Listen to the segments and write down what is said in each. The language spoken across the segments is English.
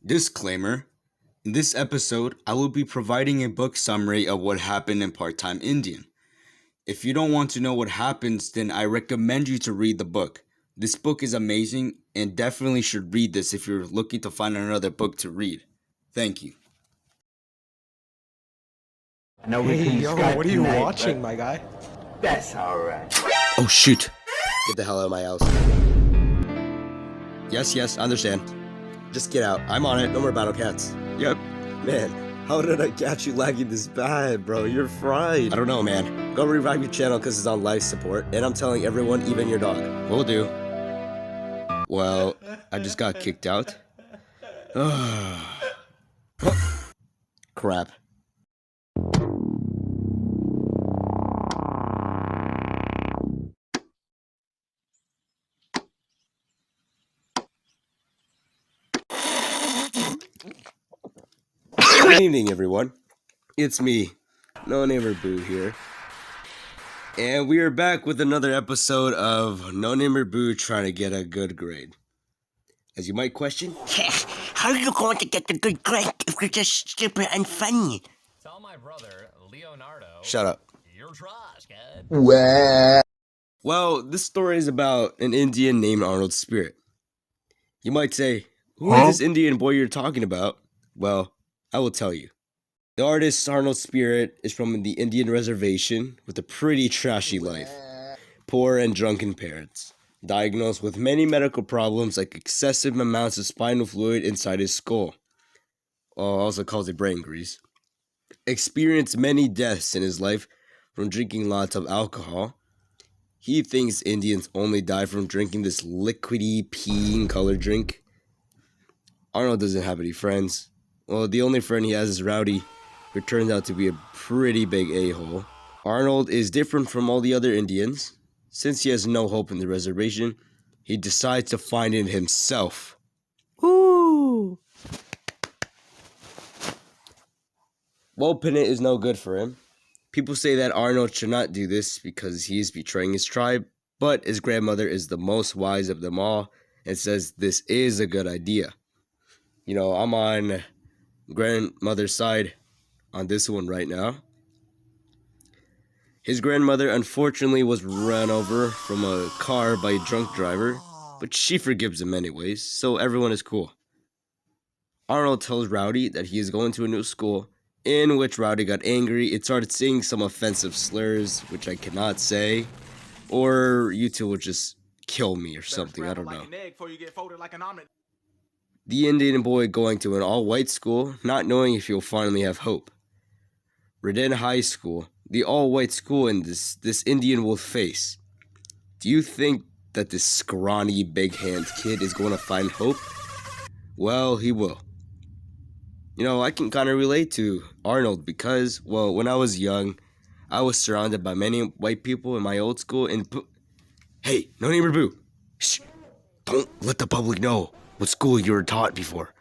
Disclaimer: in this episode, I will be providing a book summary of what happened in Part-Time Indian. If you don't want to know what happens, then I recommend you to read the book. This book is amazing and definitely should read this if you're looking to find another book to read. Thank you. Hey, yo, what are you watching, my guy? That's alright. Oh shoot. Get the hell out of my house. Yes, I understand. Just get out. I'm on it. No more battle cats. Yep. Man, how did I catch you lagging this bad, bro? You're fried. I don't know, man. Go revive your channel because it's on life support. And I'm telling everyone, even your dog. Will do. Well, I just got kicked out. Crap. Good evening, everyone. It's me, NoNamerBoo here. And we are back with another episode of NoNamerBoo trying to get a good grade. As you might question, how are you going to get the good grade if you're just stupid and funny? Tell my brother, Leonardo. Shut up. You're trash, kid. Well, this story is about an Indian named Arnold Spirit. You might say, who is this Indian boy you're talking about? Well, I will tell you. The artist Arnold Spirit is from the Indian reservation with a pretty trashy life. Poor and drunken parents. Diagnosed with many medical problems like excessive amounts of spinal fluid inside his skull. Also calls it brain grease. Experienced many deaths in his life from drinking lots of alcohol. He thinks Indians only die from drinking this liquidy, peeing colored drink. Arnold doesn't have any friends. Well, the only friend he has is Rowdy, who turns out to be a pretty big a-hole. Arnold is different from all the other Indians. Since he has no hope in the reservation, he decides to find it himself. Woo! Well, Pennant is no good for him. People say that Arnold should not do this because he is betraying his tribe, but his grandmother is the most wise of them all and says this is a good idea. You know, I'm on grandmother's side on this one right now. His grandmother unfortunately was run over from a car by a drunk driver, but she forgives him anyways, so everyone is cool. Arnold tells Rowdy that he is going to a new school, in which Rowdy got angry and started saying some offensive slurs, which I cannot say, or you two will just kill me or something, I don't know. The Indian boy going to an all-white school, not knowing if he'll finally have hope. Redden High School, the all-white school in this Indian will face. Do you think that this scrawny, big-hand kid is going to find hope? Well, he will. You know, I can kind of relate to Arnold because, well, when I was young, I was surrounded by many white people in my old school and... Hey, NoNamerBoo! Shh! Don't let the public know what school you were taught before.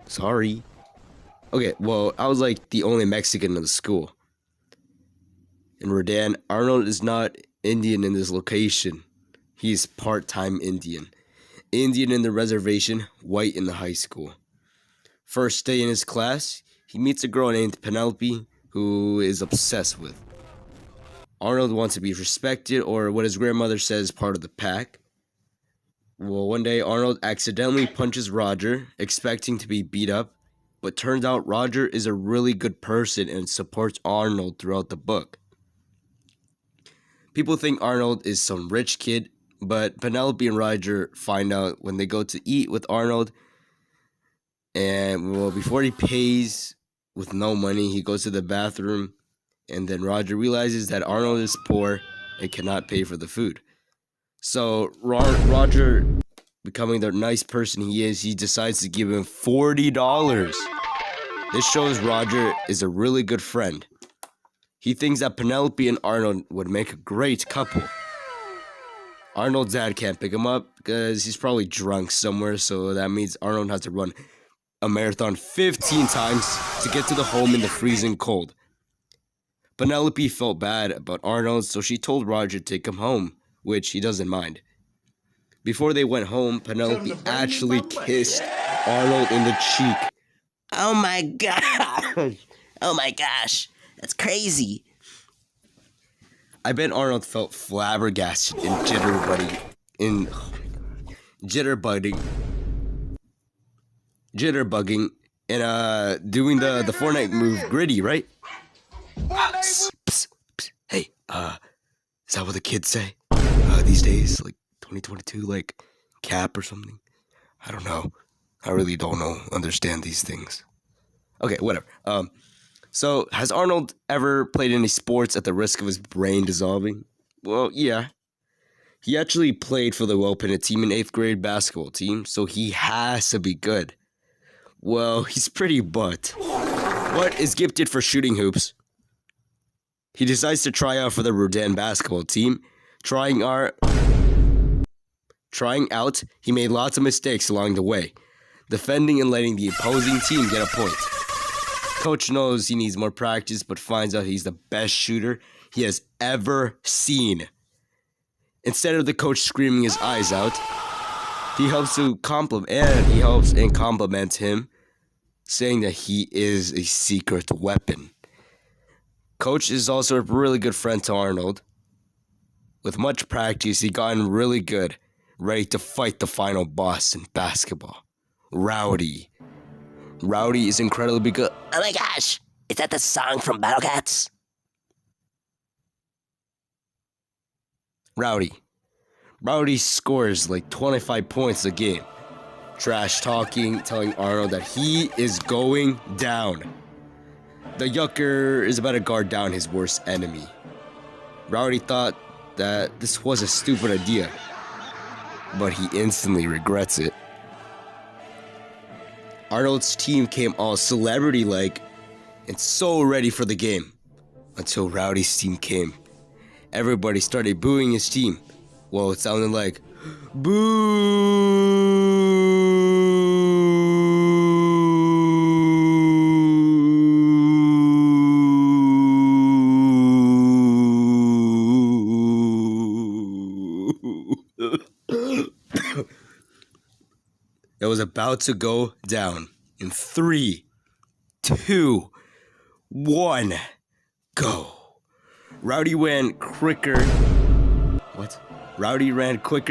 Sorry. Okay, well, I was like the only Mexican in the school. In Rodan, Arnold is not Indian in this location. He is part-time Indian. Indian in the reservation, white in the high school. First day in his class, he meets a girl named Penelope, who is obsessed with. Arnold wants to be respected, or what his grandmother says, part of the pack. Well, one day Arnold accidentally punches Roger, expecting to be beat up, but turns out Roger is a really good person and supports Arnold throughout the book. People think Arnold is some rich kid, but Penelope and Roger find out when they go to eat with Arnold, and well, before he pays with no money, he goes to the bathroom, and then Roger realizes that Arnold is poor and cannot pay for the food. So Roger, becoming the nice person he is, he decides to give him $40. This shows Roger is a really good friend. He thinks that Penelope and Arnold would make a great couple. Arnold's dad can't pick him up because he's probably drunk somewhere, so that means Arnold has to run a marathon 15 times to get to the home in the freezing cold. Penelope felt bad about Arnold, so she told Roger to take him home, which he doesn't mind. Before they went home, Penelope actually kissed Arnold in the cheek. Oh my gosh. Oh my gosh. That's crazy. I bet Arnold felt flabbergasted and jitterbugging and doing the Fortnite move gritty, right? Psst, psst, psst. Hey, is that what the kids say these days? Like 2022, like cap or something? I don't know. I really don't understand these things. Okay, whatever. So has Arnold ever played any sports at the risk of his brain dissolving? Well, yeah. He actually played for the well-penned team in 8th grade basketball team, so he has to be good. Well, he's pretty butt. But is gifted for shooting hoops. He decides to try out for the Rodan basketball team. Trying out, he made lots of mistakes along the way, defending and letting the opposing team get a point. Coach knows he needs more practice, but finds out he's the best shooter he has ever seen. Instead of the coach screaming his eyes out, he helps and compliments him, saying that he is a secret weapon. Coach is also a really good friend to Arnold. With much practice, he gotten really good, ready to fight the final boss in basketball, Rowdy. Rowdy is incredibly good. Oh my gosh. Is that the song from Battle Cats? Rowdy scores like 25 points a game. Trash talking, telling Arnold that he is going down. The yucker is about to guard down his worst enemy. Rowdy thought that this was a stupid idea, but he instantly regrets it. Arnold's team came all celebrity-like and so ready for the game until Rowdy's team came. Everybody started booing his team. Well, it sounded like, boo. It was about to go down in 3, 2, 1, go. Rowdy ran quicker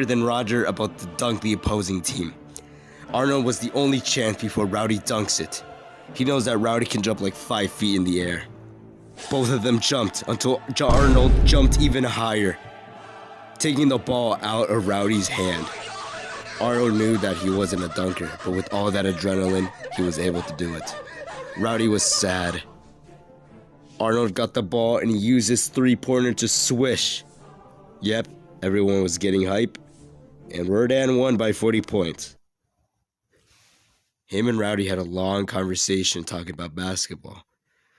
than Roger about to dunk the opposing team. Arnold was the only chance before Rowdy dunks it. He knows that Rowdy can jump like 5 feet in the air. Both of them jumped until Arnold jumped even higher, taking the ball out of Rowdy's hand. Arnold knew that he wasn't a dunker, but with all that adrenaline, he was able to do it. Rowdy was sad. Arnold got the ball and he used his three-pointer to swish. Yep, everyone was getting hype, and Rodan won by 40 points. Him and Rowdy had a long conversation talking about basketball,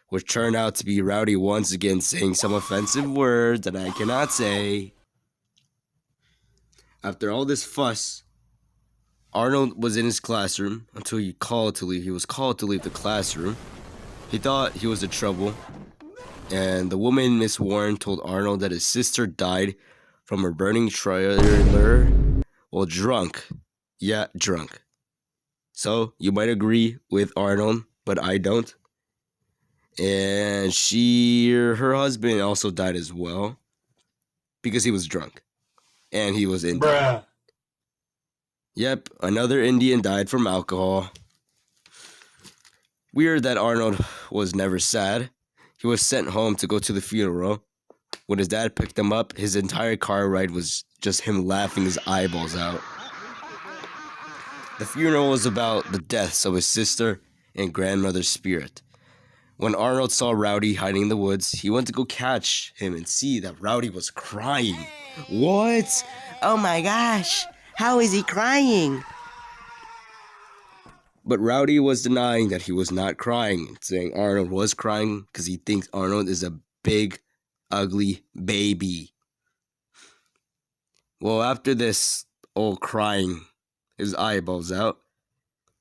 which turned out to be Rowdy once again saying some offensive words that I cannot say. After all this fuss, Arnold was in his classroom until he was called to leave the classroom. He thought he was in trouble, and the woman, Miss Warren, told Arnold that his sister died from a burning trailer while drunk. Yeah, drunk. So, you might agree with Arnold, but I don't. And her husband also died as well because he was drunk. And he was Indian. Bruh. Yep, another Indian died from alcohol. Weird that Arnold was never sad. He was sent home to go to the funeral. When his dad picked him up, his entire car ride was just him laughing his eyeballs out. The funeral was about the deaths of his sister and grandmother's spirit. When Arnold saw Rowdy hiding in the woods, he went to go catch him and see that Rowdy was crying. What? Oh my gosh. How is he crying? But Rowdy was denying that he was not crying, saying Arnold was crying because he thinks Arnold is a big, ugly baby. Well, after this old crying his eyeballs out,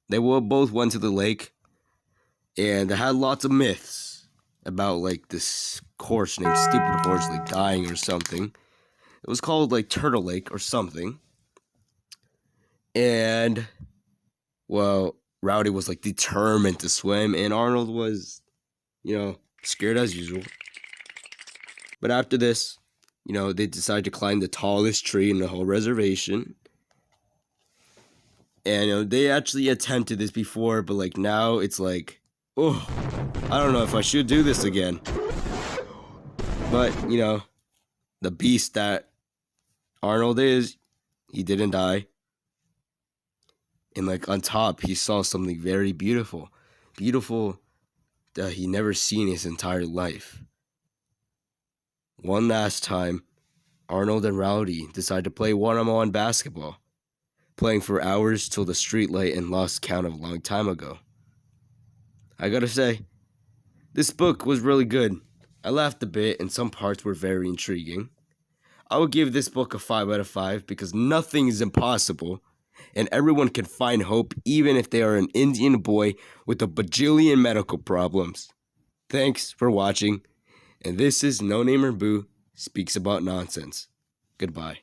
they both went to the lake, and they had lots of myths about like this horse named Stupid Horse like dying or something. It was called like Turtle Lake or something. And well, Rowdy was like determined to swim, and Arnold was, scared as usual. But after this, they decided to climb the tallest tree in the whole reservation. And they actually attempted this before, but like now it's like, oh, I don't know if I should do this again. But the beast that Arnold is, he didn't die. And like on top, he saw something very beautiful. Beautiful that he never seen his entire life. One last time, Arnold and Rowdy decided to play one-on-one basketball, playing for hours till the street light and lost count of a long time ago. I gotta say, this book was really good. I laughed a bit and some parts were very intriguing. I would give this book a 5 out of 5 because nothing is impossible and everyone can find hope even if they are an Indian boy with a bajillion medical problems. Thanks for watching, and this is NoNamerBoo Speaks About Nonsense. Goodbye.